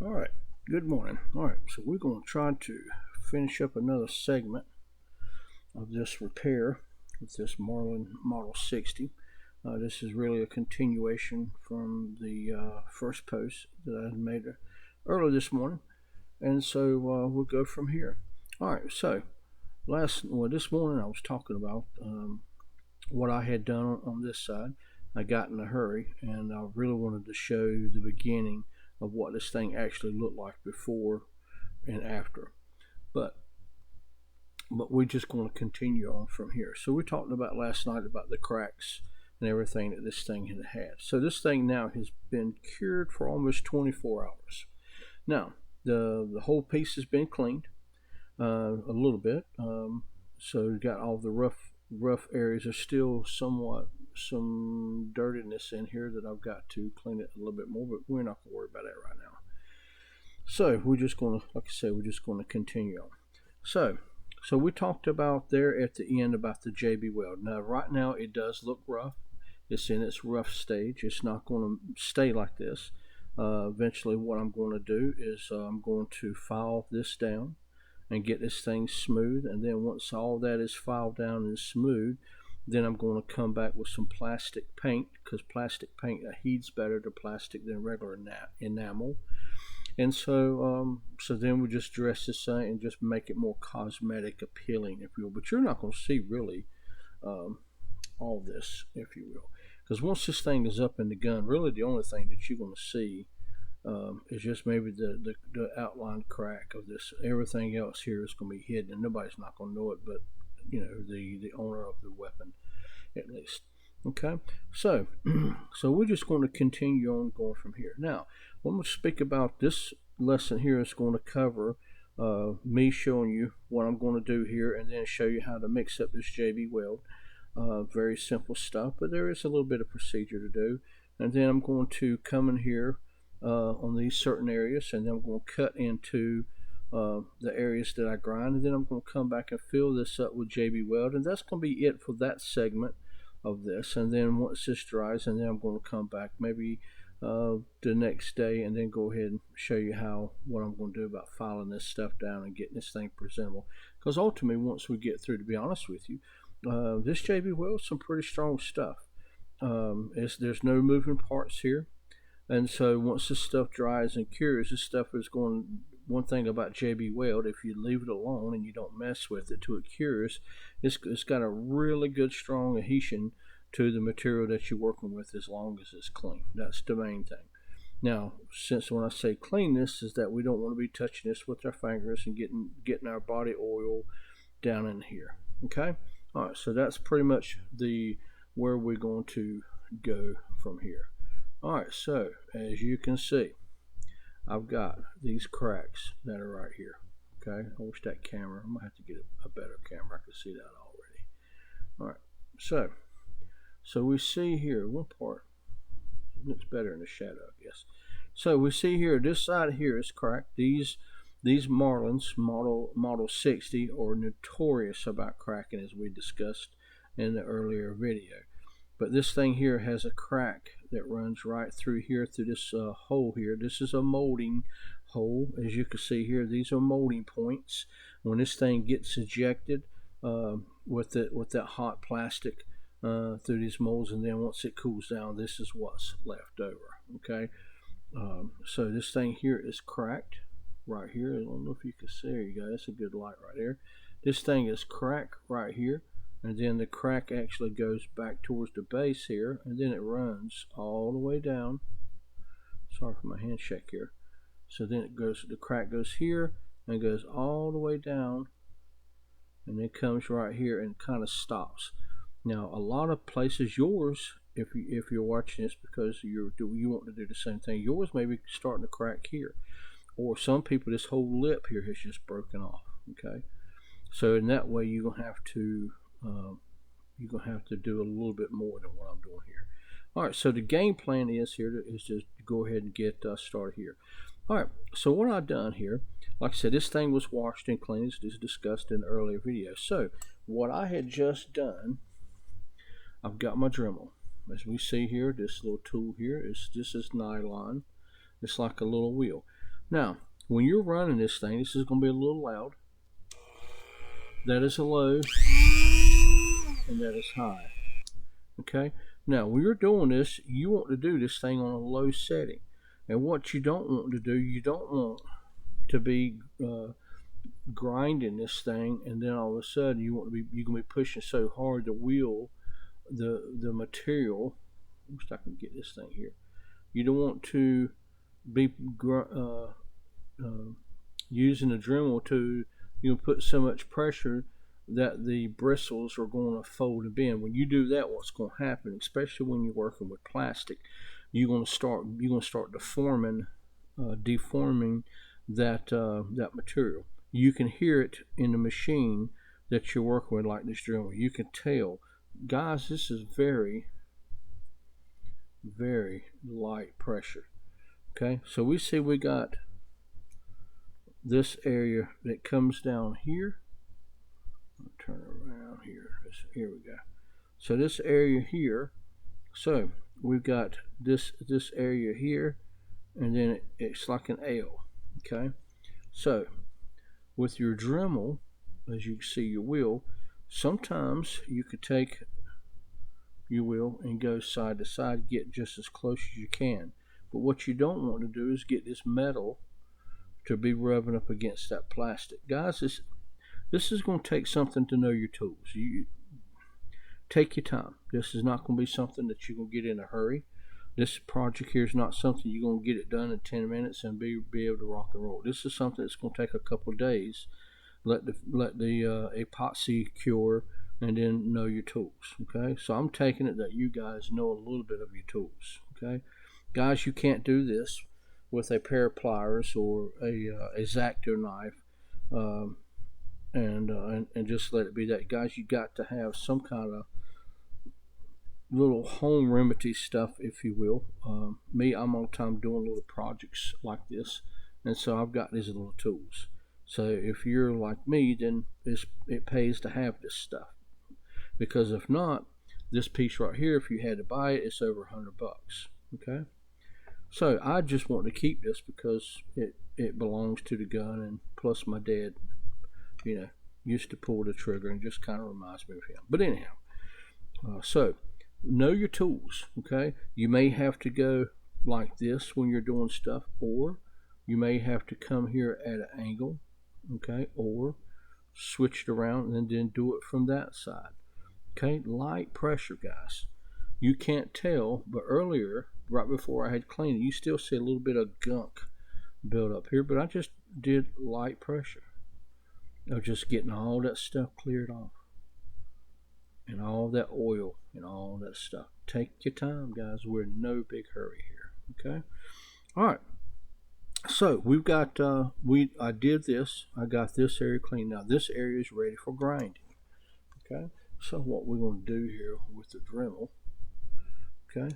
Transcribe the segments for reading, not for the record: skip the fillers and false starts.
All right, good morning. All right, so we're going to try to finish up another segment of this repair with this Marlin Model 60. This is really a continuation from the first post that I made earlier this morning, and so we'll go from here. All right, so this morning I was talking about what I had done on this side. I got in a hurry, and I really wanted to show the beginning of what this thing actually looked like before and after. But we're just going to continue on from here. So we talked about last night about the cracks and everything that this thing had. So this thing now has been cured for almost 24 hours. Now the whole piece has been cleaned a little bit. So we got all the rough areas. There's still some dirtiness in here that I've got to clean it a little bit more, but we're not going to worry about that right now. So we're just going to, like I said, we're just going to continue on. So we talked about there at the end about the JB weld. Now right now it does look rough. It's in its rough stage. It's not going to stay like this. Eventually what I'm going to do is I'm going to file this down and get this thing smooth, and then once all that is filed down and smooth, then I'm going to come back with some plastic paint, because plastic paint adheres better to plastic than regular enamel. And so then we just dress this thing and just make it more cosmetic appealing, if you will. But you're not going to see really all this, if you will, because once this thing is up in the gun, really the only thing that you're going to see is just maybe the outline crack of this. Everything else here is going to be hidden, and nobody's not going to know it, but the owner of the weapon, at least. Okay, so we're just going to continue on going from here. Now, I'm going to speak about this lesson here. Is going to cover me showing you what I'm going to do here, and then show you how to mix up this JB weld. Very simple stuff, but there is a little bit of procedure to do. And then I'm going to come in here on these certain areas, and then I'm going to cut into the areas that I grind, and then I'm going to come back and fill this up with JB weld, and that's going to be it for that segment of this. And then once this dries, and then I'm going to come back maybe the next day, and then go ahead and show you what I'm going to do about filing this stuff down and getting this thing presentable. Because ultimately, once we get through, to be honest with you, this JB weld is some pretty strong stuff. There's no moving parts here, and so once this stuff dries and cures, this stuff is going. One thing about JB weld, if you leave it alone and you don't mess with it till it cures, it's got a really good strong adhesion to the material that you're working with, as long as it's clean. That's the main thing. Now, since when I say cleanness, is that we don't want to be touching this with our fingers and getting our body oil down in here. Okay. All right, so that's pretty much where we're going to go from here. All right, so as you can see, I've got these cracks that are right here. Okay, I wish that camera, I'm gonna have to get a better camera. I can see that already. All right, so we see here one part looks better in the shadow, I guess. So we see here, this side here is cracked. These Marlins model 60 are notorious about cracking, as we discussed in the earlier video. But this thing here has a crack that runs right through here, through this hole here. This is a molding hole. As you can see here, these are molding points. When this thing gets ejected with that hot plastic through these molds, and then once it cools down, this is what's left over. Okay, so this thing here is cracked right here. I don't know if you can see. There you go. That's a good light right there. This thing is cracked right here. And then the crack actually goes back towards the base here, and then it runs all the way down. Sorry for my handshake here. So then the crack goes here and goes all the way down, and then comes right here and kind of stops. Now, a lot of places, yours, if you're watching this because you want to do the same thing, yours may be starting to crack here, or some people, this whole lip here has just broken off. Okay, so in that way, you're gonna have to do a little bit more than what I'm doing here. All right, so the game plan is just go ahead and get started here. All right, so what I've done here, like I said, this thing was washed and cleaned, as discussed in the earlier video. So what I had just done, I've got my Dremel. As we see here, this little tool here this is nylon. It's like a little wheel. Now, when you're running this thing, this is going to be a little loud. That is a low, and that is high. Okay? Now, when you're doing this, you want to do this thing on a low setting. And what you don't want to do, you don't want to be grinding this thing, and then all of a sudden you're going to be pushing so hard the wheel, the material. I wish I can get this thing here. You don't want to be using the Dremel to put so much pressure that the bristles are going to fold and bend. When you do that, what's going to happen, especially when you're working with plastic, you're going to start deforming that material. You can hear it in the machine that you're working with, like this Dremel. You can tell, guys, this is very, very light pressure. Okay, so we see we got this area that comes down here. I'll turn it around here. Here we go. So this area here, so we've got this area here, and then it's like an L. Okay, so with your Dremel, as you can see your wheel, sometimes you could take your wheel and go side to side, get just as close as you can. But what you don't want to do is get this metal to be rubbing up against that plastic. Guys, this is going to take something to know your tools. You take your time. This is not going to be something that you're going to get in a hurry. This project here is not something you're going to get it done in 10 minutes and be able to rock and roll. This is something that's going to take a couple of days. Let the epoxy cure, and then know your tools. Okay, so I'm taking it that you guys know a little bit of your tools. Okay, guys, you can't do this with a pair of pliers or a X-Acto knife and just let it be that. Guys, you got to have some kind of little home remedy stuff, if you will. Me, I'm all the time doing little projects like this, and so I've got these little tools. So if you're like me, then it pays to have this stuff, because if not, this piece right here, if you had to buy it, it's over $100. Okay, so I just want to keep this because it belongs to the gun, and plus my dad, used to pull the trigger, and just kind of reminds me of him. But anyhow, so know your tools. Okay, you may have to go like this when you're doing stuff, or you may have to come here at an angle. Okay, or switch it around and then do it from that side. Okay, light pressure, guys. You can't tell, but earlier, right before I had cleaned it, you still see a little bit of gunk build up here, but I just did light pressure of just getting all that stuff cleared off, and all that oil and all that stuff. Take your time, guys. We're in no big hurry here. Okay, all right. So we've got I did this. I got this area clean. Now this area is ready for grinding. Okay, so what we're going to do here with the Dremel, okay,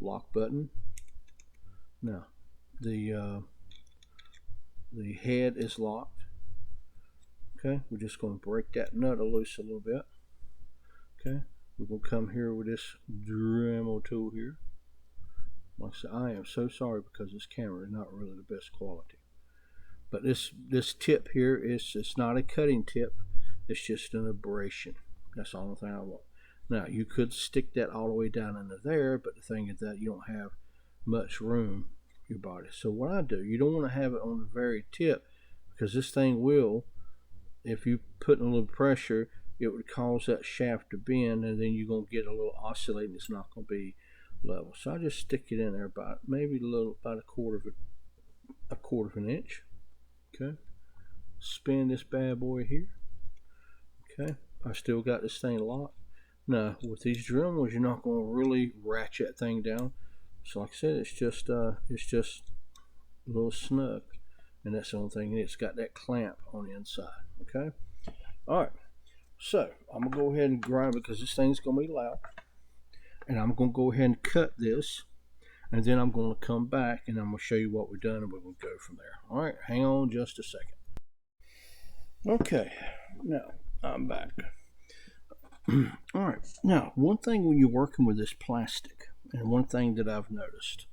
lock button. Now the head is locked. Okay, we're just going to break that nut loose a little bit. Okay, we're going to come here with this Dremel tool here. Like I said, I am so sorry because this camera is not really the best quality. But this tip here it's not a cutting tip. It's just an abrasion. That's the only thing I want. Now you could stick that all the way down into there, but the thing is that you don't have much room in your body. So what I do, you don't want to have it on the very tip, because this thing will, if you put in a little pressure, it would cause that shaft to bend, and then you're going to get a little oscillating. It's not going to be level. So I just stick it in there about maybe about a quarter of an inch. Okay, spin this bad boy here. Okay, I still got this thing locked. Now with these Dremels, you're not going to really ratchet that thing down. So like I said, it's just a little snug, and that's the only thing. And it's got that clamp on the inside. Okay, all right. So I'm gonna go ahead and grind, because this thing's gonna be loud. And I'm going to go ahead and cut this, and then I'm going to come back and I'm going to show you what we've done, and we're going to go from there. All right, hang on just a second. Okay, now I'm back. All right, now one thing when you're working with this plastic, and one thing that I've noticed,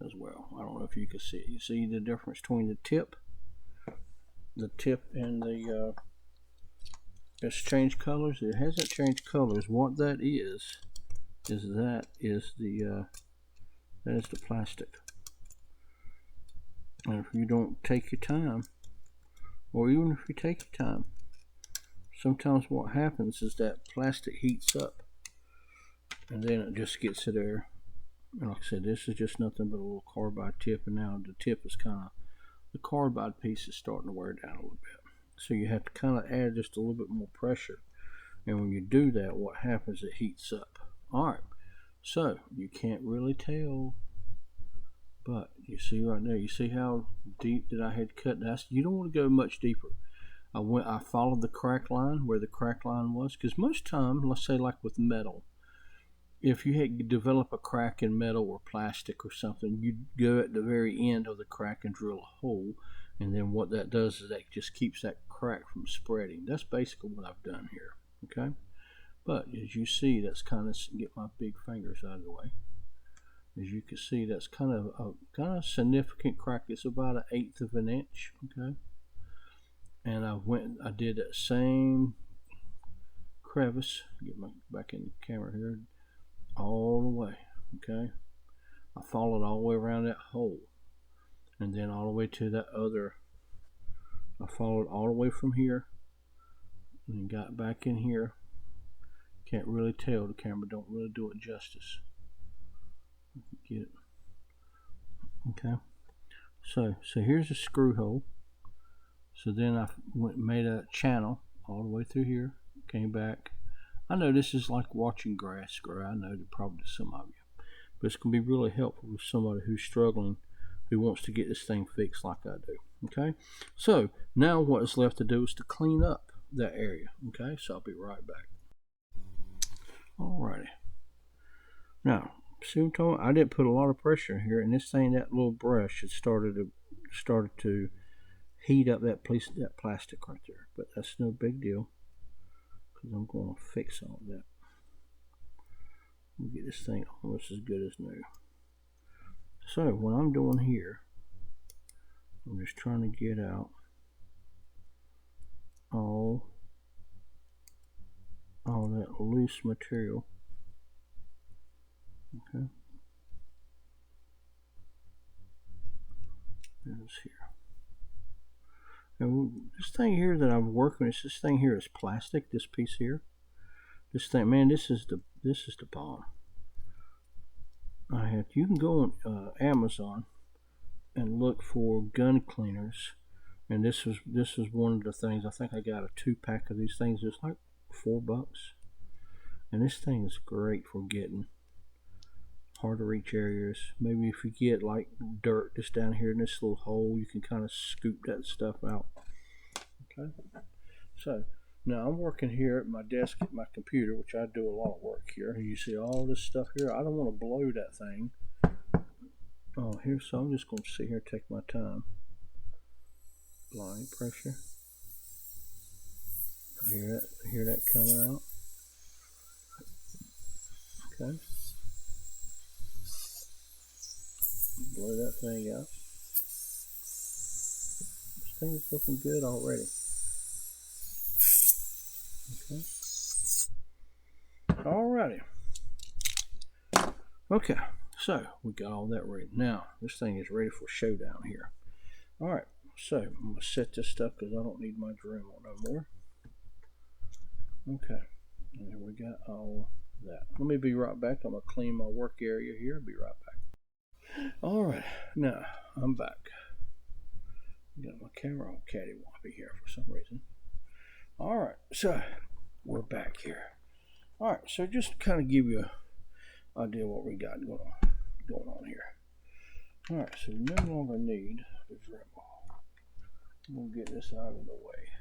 as well. I don't know if you can see it. You see the difference between the tip and the it's changed colors. It hasn't changed colors. What that is the plastic. And if you don't take your time, or even if you take your time, sometimes what happens is that plastic heats up and then it just gets to there. And like I said, this is just nothing but a little carbide tip, and now the tip is kind of, the carbide piece is starting to wear down a little bit. So you have to kind of add just a little bit more pressure. And when you do that, what happens, it heats up. Alright, so you can't really tell, but you see right there, you see how deep that I had cut that? You don't want to go much deeper. I followed the crack line where the crack line was, because most time, let's say like with metal, if you had develop a crack in metal or plastic or something, you'd go at the very end of the crack and drill a hole, and then what that does is that just keeps that crack from spreading. That's basically what I've done here. Okay, but as you see, that's kind of, get my big fingers out of the way. As you can see, that's kind of a significant crack. It's about 1/8 of an inch. Okay, and I did that same crevice. Get my back in the camera here, all the way. Okay, I followed all the way around that hole, and then all the way to that other. I followed all the way from here, and got back in here. Can't really tell, the camera don't really do it justice. Get it? Okay. So here's a screw hole. So then I made a channel all the way through here. Came back. I know this is like watching grass grow. I know that probably to some of you, but it's gonna be really helpful with somebody who's struggling, who wants to get this thing fixed like I do. Okay. So now what is left to do is to clean up that area. Okay. So I'll be right back. Alrighty. Now, see what I'm talking about? I didn't put a lot of pressure here, and this thing, that little brush, had started to heat up that plastic right there. But that's no big deal, because I'm going to fix all that. We'll get this thing almost as good as new. So what I'm doing here, I'm just trying to get out all that loose material. Okay. There's here. Now, this thing here that I'm working with, this thing here is plastic. This piece here, this thing, man, this is the bomb. You can go on Amazon and look for gun cleaners, and this was one of the things. I think I got a 2-pack of these things. It's like $4, and this thing is great for getting hard to reach areas. Maybe if you get like dirt just down here in this little hole, you can kind of scoop that stuff out. Okay, so now I'm working here at my desk at my computer, which I do a lot of work here. You see all this stuff here. I don't want to blow that thing. Oh, here, so I'm just going to sit here and take my time. Applying pressure. Hear that coming out. Okay. Blow that thing out. This thing is looking good already. Okay. Alrighty. Okay, so we got all that ready. Now this thing is ready for showdown here. Alright, so I'm gonna set this stuff because I don't need my Dremel no more. Okay, and there we got all that. Let me be right back. I'm gonna clean my work area here. Be right back. Alright, now I'm back. Got my camera all cattywampy here for some reason. Alright, so we're back here. Alright, so just to kind of give you an idea what we got going on here. Alright, so we no longer need the Dremel. I'm going to get this out of the way.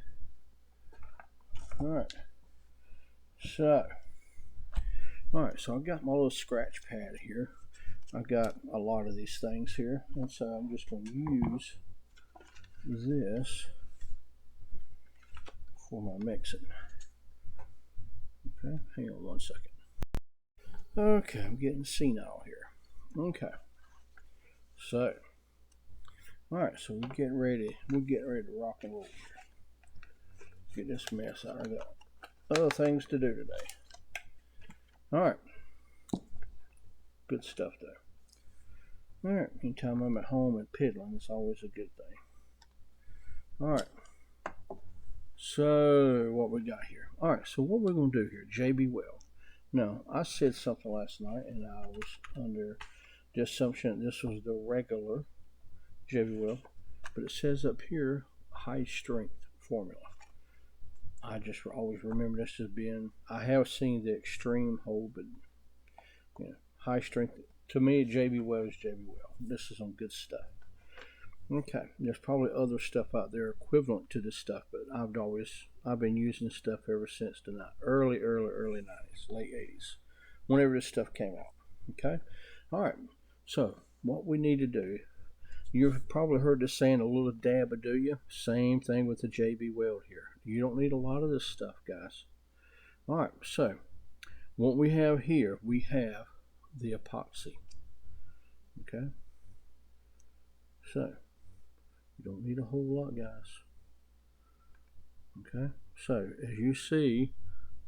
Alright, so I've got my little scratch pad here. I've got a lot of these things here, and so I'm just going to use this for my mixing. Okay, hang on one second. Okay, I'm getting senile here. Okay, So, all right, so we're getting ready. We're getting ready to rock and roll. Get this mess out. I got other things to do today. All right, good stuff though. All right, anytime I'm at home and piddling, it's always a good thing. All right. So what we got here? All right. So what we're gonna do here, JB Well. Now I said something last night, and I was under the assumption that this was the regular JB Well, but it says up here high strength formula. I just always remember this as being. I have seen the extreme hold, but you know, high strength. To me, JB Well is JB Well. This is some good stuff. Okay, there's probably other stuff out there equivalent to this stuff, but I've been using stuff ever since the early 90s, late 80s, whenever this stuff came out. Okay, all right. So what we need to do, you've probably heard this saying, a little dab of do you? Same thing with the JB Weld here. You don't need a lot of this stuff, guys. All right. So what we have here, we have the epoxy. Okay. So you don't need a whole lot, guys. Okay, so as you see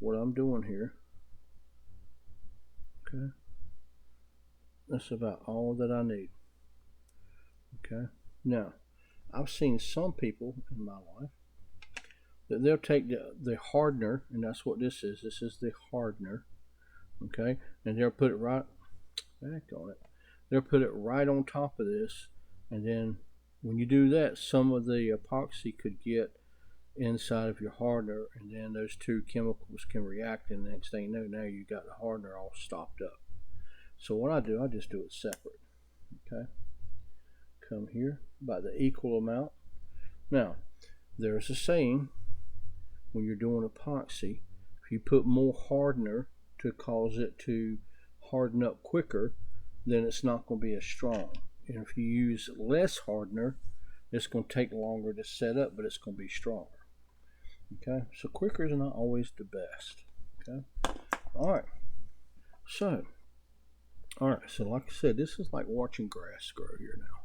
what I'm doing here, okay, that's about all that I need. Okay, now I've seen some people in my life that they'll take the hardener, and that's what this is. This is the hardener, okay, and they'll put it right back on it. They'll put it right on top of this, and then when you do that, some of the epoxy could get inside of your hardener, and then those two chemicals can react, and the next thing you know, now you got the hardener all stopped up. So what I do, I just do it separate. Okay, come here about the equal amount. Now there's a saying, when you're doing epoxy, if you put more hardener to cause it to harden up quicker, then it's not going to be as strong. And if you use less hardener, it's going to take longer to set up, but it's going to be stronger. Okay, so quicker is not always the best. Okay, all right. So, like I said, this is like watching grass grow here now.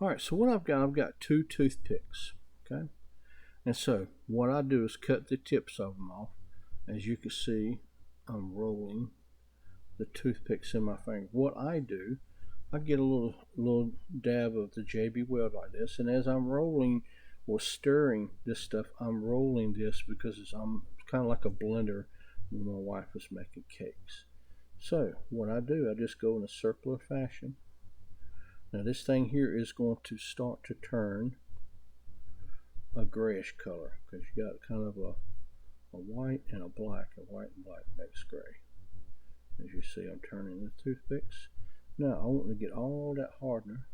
All right, so what I've got two toothpicks. Okay, and so what I do is cut the tips of them off. As you can see, I'm rolling the toothpicks in my finger. What I do, I get a little dab of the JB Weld like this, and as I'm rolling or stirring this stuff, I'm rolling this because I'm kind of like a blender when my wife is making cakes. So what I do, I just go in a circular fashion. Now this thing here is going to start to turn a grayish color, because you got kind of a white and a black, and white and black makes gray. As you see, I'm turning the toothpicks. Now I want to get all that hardener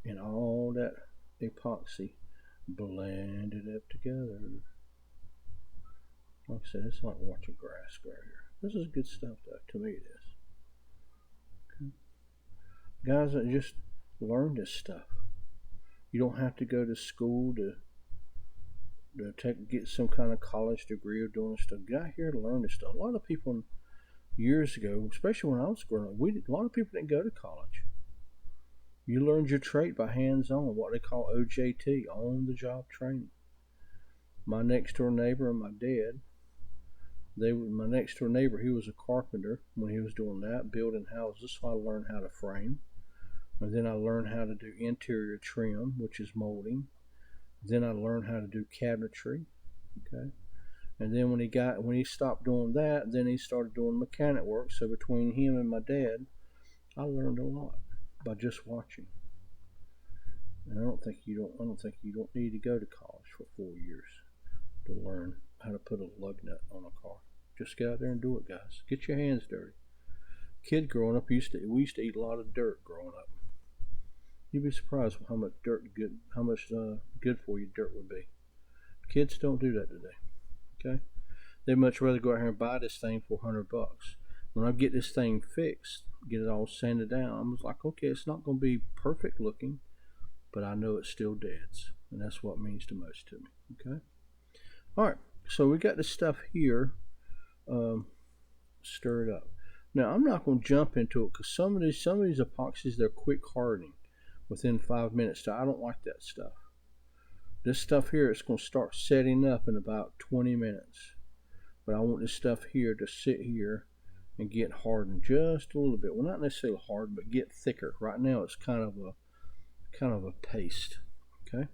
and all that epoxy blended up together. Like I said, it's like watching grass grow here. This is good stuff though, to me it is. Okay. Guys, just learn this stuff. You don't have to go to school to get some kind of college degree or doing this stuff. Get out here to learn this stuff. A lot of people years ago, especially when I was growing up, a lot of people didn't go to college. You learned your trade by hands-on, what they call OJT, on-the-job training. My next-door neighbor and my dad, my next-door neighbor, he was a carpenter when he was doing that, building houses, so I learned how to frame. And then I learned how to do interior trim, which is molding. Then I learned how to do cabinetry, okay? And then when he stopped doing that, then he started doing mechanic work. So between him and my dad, I learned a lot by just watching. And I don't think you don't need to go to college for 4 years to learn how to put a lug nut on a car. Just get out there and do it, guys. Get your hands dirty. Kid growing up, we used to eat a lot of dirt growing up. You'd be surprised how much good for you dirt would be. Kids don't do that today. Okay, they'd much rather go out here and buy this thing for $100. When I get this thing fixed, get it all sanded down, I was like, okay, it's not going to be perfect looking, but I know it's still deads, and that's what means the most to me. Okay, all right. So we got this stuff here, stirred up. Now I'm not going to jump into it because some of these epoxies, they're quick hardening within 5 minutes. So I don't like that stuff. This stuff here is going to start setting up in about 20 minutes. But I want this stuff here to sit here and get hardened just a little bit. Well, not necessarily hard, but get thicker. Right now it's kind of a paste. Okay.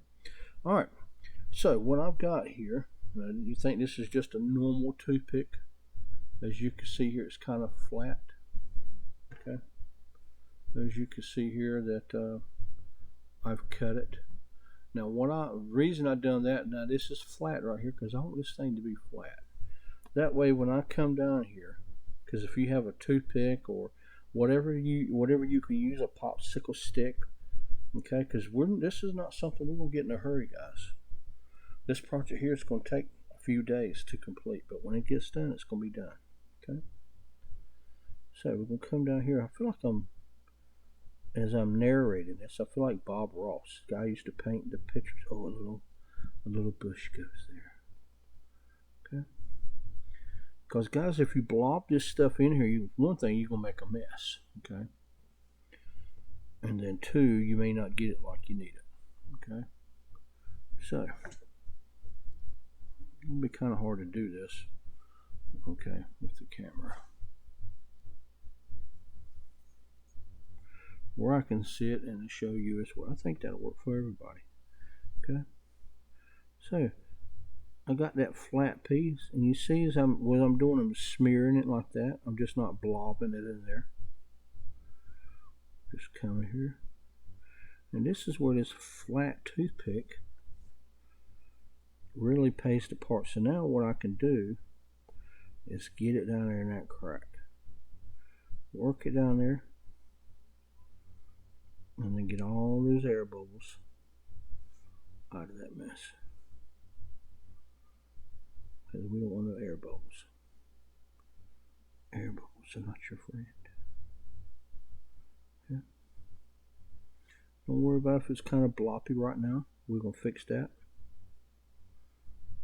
All right. So what I've got here, you think this is just a normal toothpick? As you can see here, it's kind of flat. Okay. As you can see here that I've cut it. Now reason I've done that, now this is flat right here because I want this thing to be flat. That way when I come down here, because if you have a toothpick or whatever you can use, a popsicle stick, okay, because this is not something we're going to get in a hurry, guys. This project here is going to take a few days to complete, but when it gets done, it's going to be done. Okay. So we're going to come down here. I feel like as I'm narrating this, I feel like Bob Ross. The guy used to paint the pictures. Oh, a little bush goes there. Okay. Because guys, if you blob this stuff in here, one thing, you're going to make a mess. Okay. And then two, you may not get it like you need it. Okay. So it'll be kind of hard to do this. Okay, with the camera. Where I can sit and show you as well. I think that'll work for everybody. Okay. So I got that flat piece, and you see what I'm doing, I'm smearing it like that. I'm just not blobbing it in there. Just come here. And this is where this flat toothpick really pays the part. So now what I can do is get it down there in that crack. Work it down there. And then get all those air bubbles out of that mess. Because we don't want no air bubbles. Air bubbles are not your friend. Okay. Don't worry about if it's kind of bloppy right now. We're going to fix that.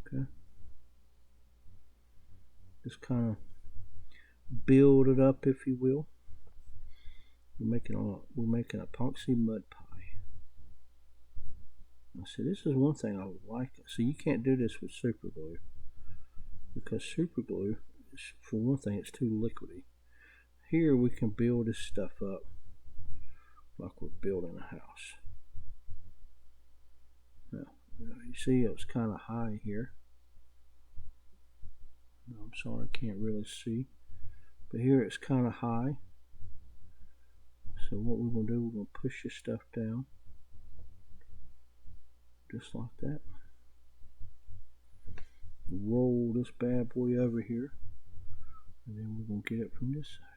Okay. Just kind of build it up, if you will. We're making epoxy mud pie. Now, see, this is one thing I like. So you can't do this with super glue because super glue is, for one thing, it's too liquidy. Here we can build this stuff up like we're building a house. Now you see it was kind of high here. I'm sorry, I can't really see. But here it's kind of high. So what we're going to do, we're going to push this stuff down. Just like that. Roll this bad boy over here. And then we're going to get it from this side.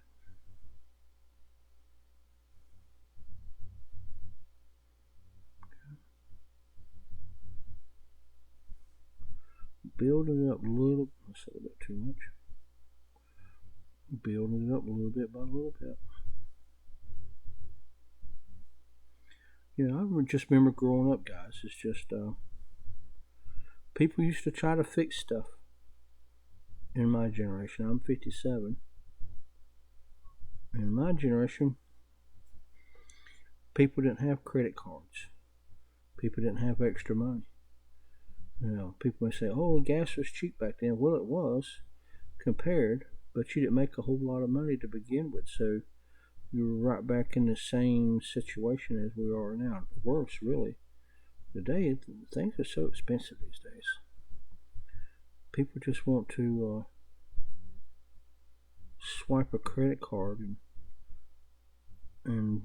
Building it up a little, that's a little bit too much. Building it up a little bit by a little bit. Yeah, I just remember growing up, guys. It's just people used to try to fix stuff. In my generation, I'm 57. In my generation, people didn't have credit cards. People didn't have extra money. You know, people may say, "Oh, gas was cheap back then." Well, it was compared, but you didn't make a whole lot of money to begin with, so you were right back in the same situation as we are now. Worse, really. Today, things are so expensive these days. People just want to swipe a credit card, and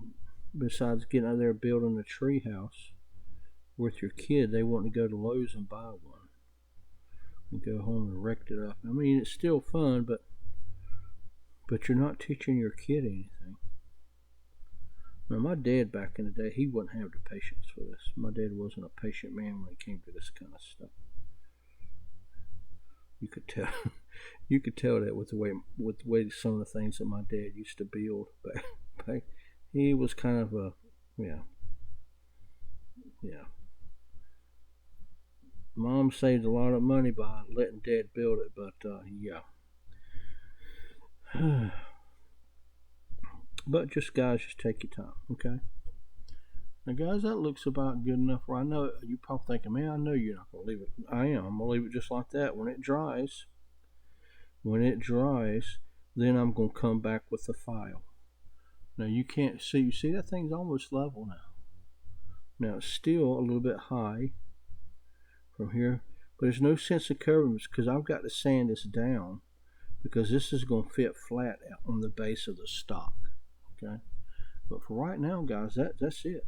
besides getting out there building a tree house with your kid, they want to go to Lowe's and buy one and go home and wreck it up. I mean, it's still fun, but you're not teaching your kid anything. Now, my dad back in the day, he wouldn't have the patience for this. My dad wasn't a patient man when it came to this kind of stuff. You could tell, you could tell that with the way some of the things that my dad used to build. But he was kind of a, yeah. Mom saved a lot of money by letting Dad build it, but yeah. But just guys, just take your time, okay? Now guys, that looks about good enough. I know you're probably thinking, man, I know you're not gonna leave it. I am. I'm gonna leave it just like that. When it dries, then I'm gonna come back with the file. Now you can't see. You see that thing's almost level now. Now it's still a little bit high from here, but there's no sense of covering this because I've got to sand this down because this is going to fit flat on the base of the stock. Okay, but for right now, guys, that's it.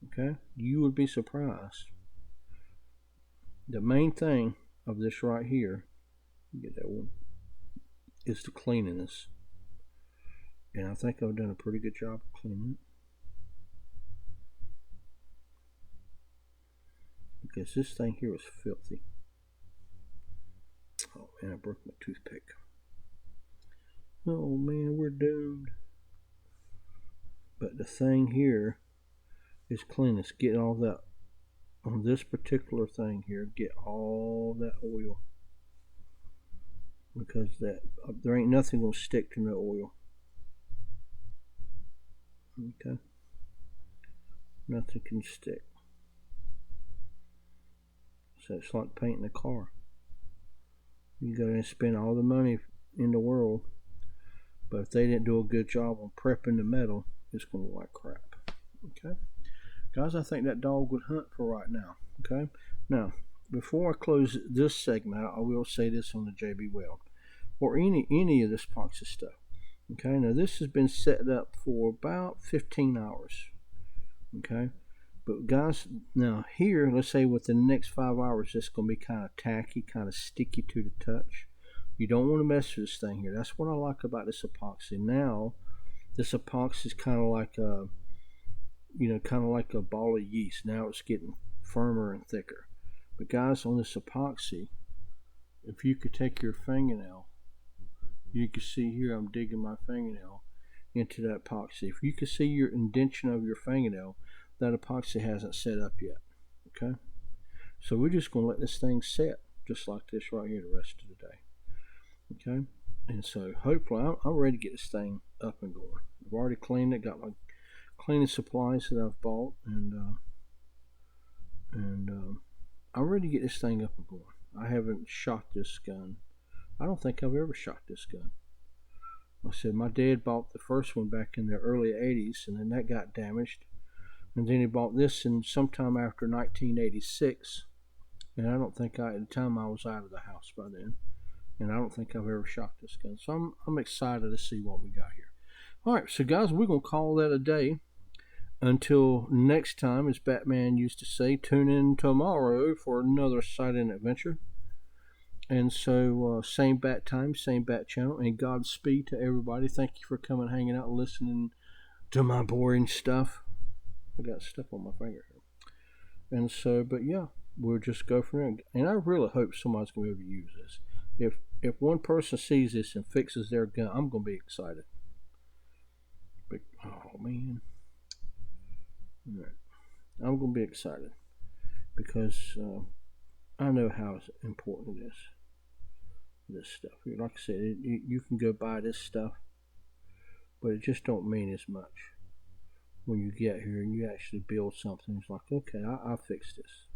Okay, you would be surprised. The main thing of this right here, get that one, is the cleanliness, and I think I've done a pretty good job of cleaning it. Because this thing here was filthy. Oh man, I broke my toothpick. Oh man, we're doomed. But the thing here is clean. Let's get all that on this particular thing here. Get all that oil, because there ain't nothing gonna stick to no oil. Okay, nothing can stick. So it's like painting a car. You go and spend all the money in the world, but if they didn't do a good job on prepping the metal, it's going to look like crap. Okay, guys, I think that dog would hunt for right now. Okay, now before I close this segment, I will say this on the JB Weld or any of this epoxy stuff. Okay, now this has been set up for about 15 hours. Okay. But guys, now here, let's say within the next 5 hours, it's going to be kind of tacky, kind of sticky to the touch. You don't want to mess with this thing here. That's what I like about this epoxy. Now, this epoxy is kind of like a, kind of like a ball of yeast. Now it's getting firmer and thicker. But guys, on this epoxy, if you could take your fingernail, you can see here I'm digging my fingernail into that epoxy. If you can see your indentation of your fingernail, that epoxy hasn't set up yet. Okay, so we're just going to let this thing set just like this right here the rest of the day. Okay, and so hopefully I'm ready to get this thing up and going. I've already cleaned it, got my cleaning supplies that I've bought, and I'm ready to get this thing up and going. I haven't shot this gun. I don't think I've ever shot this gun. Like I said, my dad bought the first one back in the early 80s, and then that got damaged. And then he bought this in sometime after 1986. And I don't think at the time I was out of the house by then. And I don't think I've ever shot this gun. So I'm excited to see what we got here. Alright, so guys, we're going to call that a day. Until next time, as Batman used to say, tune in tomorrow for another sighting adventure. And so, same bat time, same bat channel. And Godspeed to everybody. Thank you for coming, hanging out, and listening to my boring stuff. I got stuff on my finger here. And so, but yeah, we'll just go from there. And I really hope somebody's going to be able to use this. If one person sees this and fixes their gun, I'm going to be excited. But, oh man. I'm going to be excited. Because I know how important it is. This stuff. Like I said, you can go buy this stuff. But it just don't mean as much. When you get here and you actually build something, it's like, okay, I'll fix this.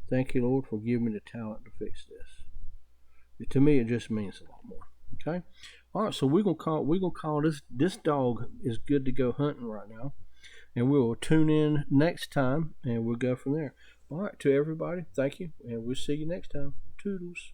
Thank you, Lord, for giving me the talent to fix this. To me, it just means a lot more. Okay, all right. So we're gonna call this dog is good to go hunting right now, and we will tune in next time, and we'll go from there. All right, to everybody, thank you, and we'll see you next time. Toodles.